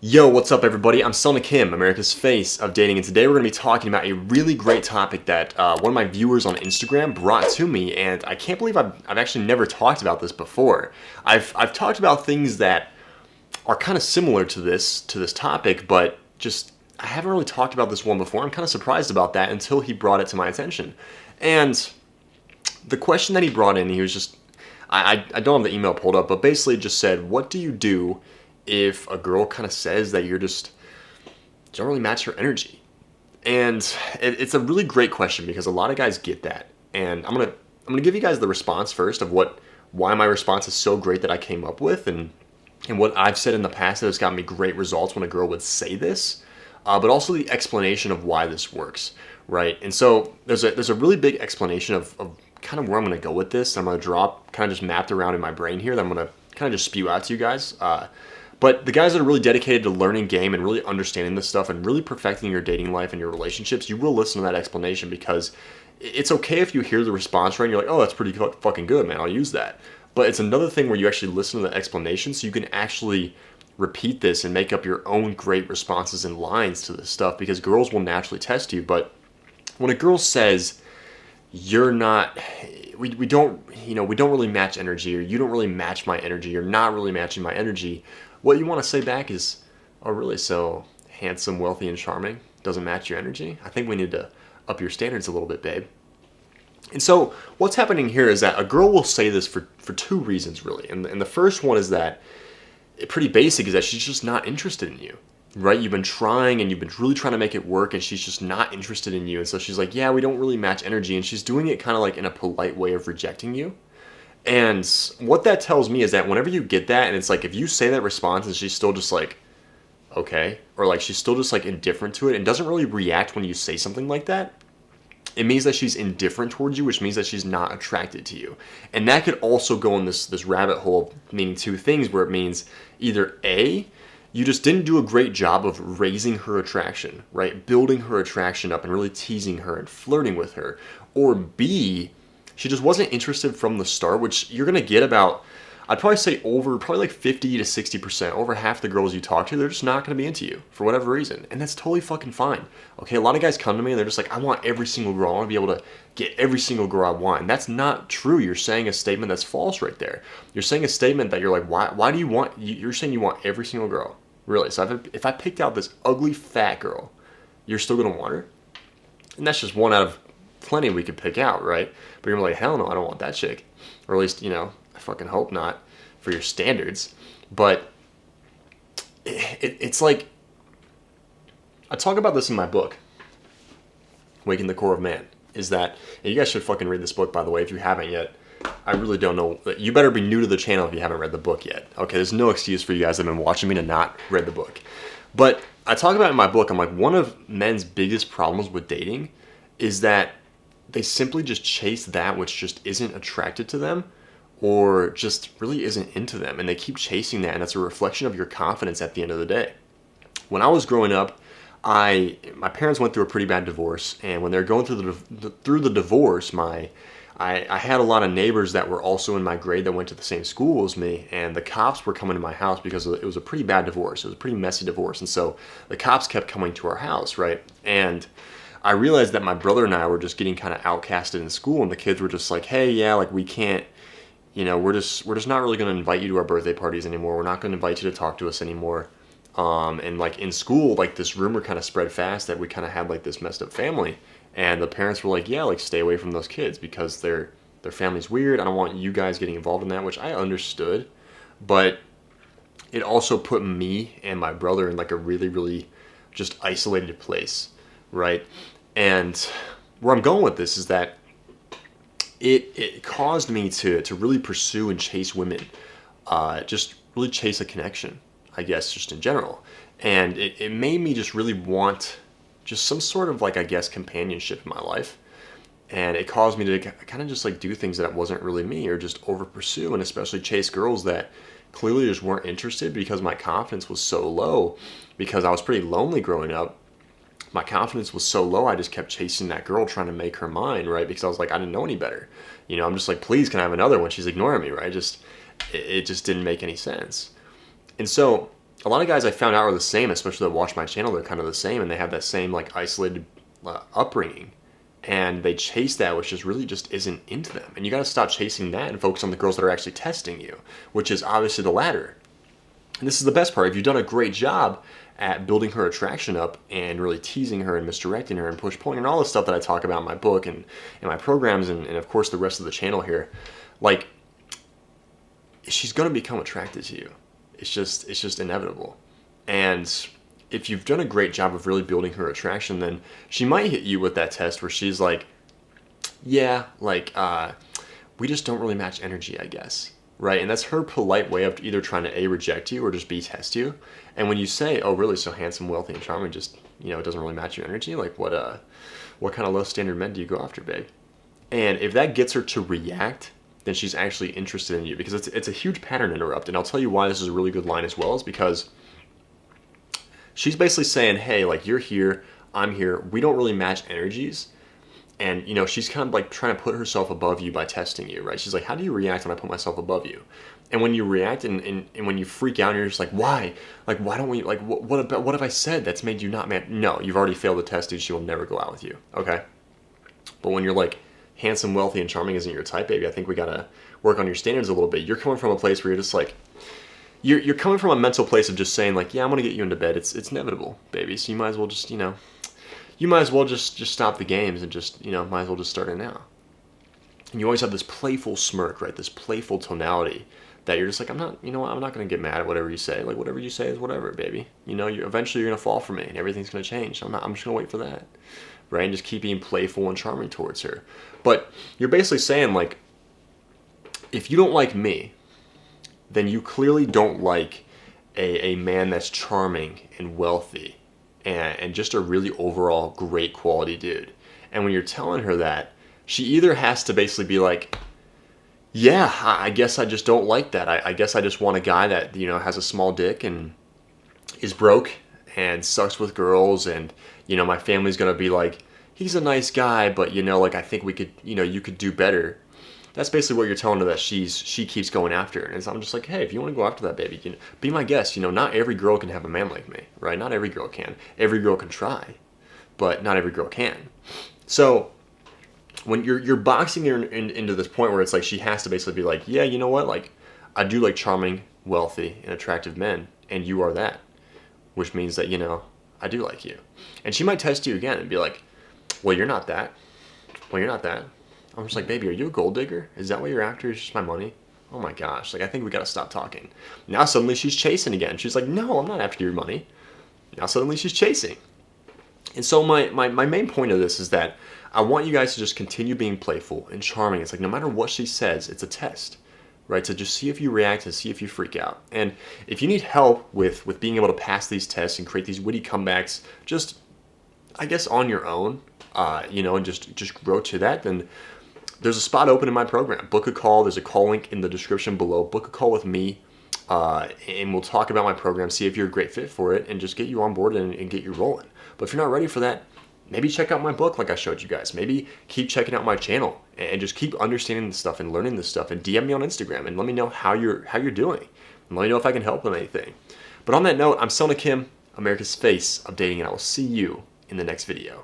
Yo, what's up everybody? I'm Selna Kim, America's face of dating, and today we're going to be talking about a really great topic that one of my viewers on Instagram brought to me, and I can't believe I've actually never talked about this before. I've talked about things that are kind of similar to this topic, but just I haven't really talked about this one before. I'm kind of surprised about that until he brought it to my attention. And the question that he brought in, he was just I don't have the email pulled up, but basically just said, what do you do if a girl kind of says that you're just don't really match her energy? And it's a really great question because a lot of guys get that. And I'm gonna give you guys the response first of why my response is so great that I came up with, and what I've said in the past that has gotten me great results when a girl would say this, but also the explanation of why this works, right? And so there's a really big explanation of kind of where I'm going to go with this. I'm going to drop kind of just mapped around in my brain here that I'm going to kind of just spew out to you guys. But the guys that are really dedicated to learning game and really understanding this stuff and really perfecting your dating life and your relationships, you will listen to that explanation, because it's okay if you hear the response right and you're like, oh, that's pretty fucking good, man, I'll use that. But it's another thing where you actually listen to the explanation so you can actually repeat this and make up your own great responses and lines to this stuff, because girls will naturally test you. But when a girl says, you're not, we don't, we don't really match energy, or you don't really match my energy, you're not really matching my energy, what you want to say back is, oh really, so handsome, wealthy, and charming doesn't match your energy? I think we need to up your standards a little bit, babe. And so what's happening here is that a girl will say this for two reasons, really. And the first one is that, pretty basic, is that she's just not interested in you, right? You've been trying and you've been really trying to make it work, and she's just not interested in you. And so she's like, yeah, we don't really match energy. And she's doing it kind of like in a polite way of rejecting you. And what that tells me is that whenever you get that, and it's like, if you say that response and she's still just like, okay, or like she's still just like indifferent to it and doesn't really react when you say something like that, it means that she's indifferent towards you, which means that she's not attracted to you. And that could also go in this rabbit hole, meaning two things, where it means either A, you just didn't do a great job of raising her attraction, right? Building her attraction up and really teasing her and flirting with her. Or B, she just wasn't interested from the start, which you're going to get about, I'd probably say probably like 50 to 60%, over half the girls you talk to, they're just not going to be into you for whatever reason. And that's totally fucking fine. Okay, a lot of guys come to me and they're just like, I want every single girl. I want to be able to get every single girl I want. And that's not true. You're saying a statement that's false right there. You're saying a statement that you're like, why do you want, you're saying you want every single girl. Really? So if I picked out this ugly fat girl, you're still going to want her? And that's just one out of plenty we could pick out, right? But you're like, hell no, I don't want that chick. Or at least, I fucking hope not for your standards. But it's like, I talk about this in my book, Waking the Core of Man, is that, and you guys should fucking read this book, by the way, if you haven't yet. I really don't know. You better be new to the channel if you haven't read the book yet. Okay, there's no excuse for you guys that have been watching me to not read the book. But I talk about it in my book, I'm like, one of men's biggest problems with dating is that they simply just chase that which just isn't attracted to them, or just really isn't into them. And they keep chasing that, and that's a reflection of your confidence at the end of the day. When I was growing up, my parents went through a pretty bad divorce, and when they were going through the divorce, I had a lot of neighbors that were also in my grade that went to the same school as me, and the cops were coming to my house because it was a pretty bad divorce. It was a pretty messy divorce, and so the cops kept coming to our house, right? And I realized that my brother and I were just getting kind of outcasted in school, and the kids were just like, hey, yeah, like we can't, we're just not really going to invite you to our birthday parties anymore. We're not going to invite you to talk to us anymore. And like in school, like this rumor kind of spread fast that we kind of had like this messed up family. And the parents were like, yeah, like stay away from those kids because their family's weird. I don't want you guys getting involved in that, which I understood. But it also put me and my brother in like a really, really just isolated place, right? And where I'm going with this is that it caused me to really pursue and chase women, just really chase a connection, I guess, just in general. And it made me just really want just some sort of like, I guess, companionship in my life. And it caused me to kind of just like do things that wasn't really me, or just over pursue, and especially chase girls that clearly just weren't interested, because my confidence was so low, because I was pretty lonely growing up. My confidence was so low, I just kept chasing that girl, trying to make her mine, right? Because I was like, I didn't know any better. I'm just like, please, can I have another one? She's ignoring me, right? It just didn't make any sense. And so a lot of guys I found out are the same, especially that watch my channel. They're kind of the same, and they have that same like isolated upbringing, and they chase that, which just really just isn't into them. And you got to stop chasing that and focus on the girls that are actually testing you, which is obviously the latter. And this is the best part. If you've done a great job at building her attraction up and really teasing her and misdirecting her and push pulling and all the stuff that I talk about in my book and in my programs and of course the rest of the channel here, like, she's going to become attracted to you. It's just inevitable. And if you've done a great job of really building her attraction, then she might hit you with that test where she's like, yeah, like, we just don't really match energy, I guess. Right? And that's her polite way of either trying to A, reject you or just B, test you. And when you say, oh, really, so handsome, wealthy, and charming, just, it doesn't really match your energy, like, what kind of low standard men do you go after, babe? And if that gets her to react, then she's actually interested in you, because it's a huge pattern interrupt. And I'll tell you why this is a really good line as well, is because she's basically saying, hey, like, you're here, I'm here, we don't really match energies. And, she's kind of like trying to put herself above you by testing you, right? She's like, how do you react when I put myself above you? And when you react and when you freak out and you're just like, why? Like, why don't we, like, what have I said that's made you not mad? No, you've already failed the test, dude. She will never go out with you, okay? But when you're like, handsome, wealthy, and charming isn't your type, baby, I think we got to work on your standards a little bit. You're coming from a place where you're just like, you're coming from a mental place of just saying like, yeah, I'm going to get you into bed. It's inevitable, baby. So you might as well just, you might as well just stop the games and just, might as well just start it now. And you always have this playful smirk, right? This playful tonality that you're just like, I'm not going to get mad at whatever you say. Like, whatever you say is whatever, baby. Eventually you're going to fall for me and everything's going to change. I'm just going to wait for that, right? And just keep being playful and charming towards her. But you're basically saying like, if you don't like me, then you clearly don't like a man that's charming and wealthy and just a really overall great quality dude. And when you're telling her that, she either has to basically be like, yeah, I guess I just don't like that. I guess I just want a guy that, has a small dick and is broke and sucks with girls, and, my family's going to be like, he's a nice guy, but, like, I think we could, you could do better. That's basically what you're telling her that she keeps going after. And so I'm just like, hey, if you want to go after that, baby, be my guest. Not every girl can have a man like me, right? Not every girl can. Every girl can try, but not every girl can. So when you're boxing her into this point where it's like she has to basically be like, yeah, you know what? Like, I do like charming, wealthy, and attractive men, and you are that, which means that, I do like you. And she might test you again and be like, well, you're not that. Well, you're not that. I'm just like, baby, are you a gold digger? Is that what you're after? Is just my money? Oh my gosh, like, I think we gotta stop talking. Now suddenly she's chasing again. She's like, no, I'm not after your money. Now suddenly she's chasing. And so my main point of this is that I want you guys to just continue being playful and charming. It's like, no matter what she says, it's a test, right? So just see if you react and see if you freak out. And if you need help with being able to pass these tests and create these witty comebacks, just, I guess, on your own, and just grow to that, then there's a spot open in my program. Book a call. There's a call link in the description below. Book a call with me, and we'll talk about my program, see if you're a great fit for it, and just get you on board and get you rolling. But if you're not ready for that, maybe check out my book like I showed you guys. Maybe keep checking out my channel and just keep understanding this stuff and learning this stuff, and DM me on Instagram and let me know how you're doing, and let me know if I can help with anything. But on that note, I'm Selna Kim, America's face of dating, and I will see you in the next video.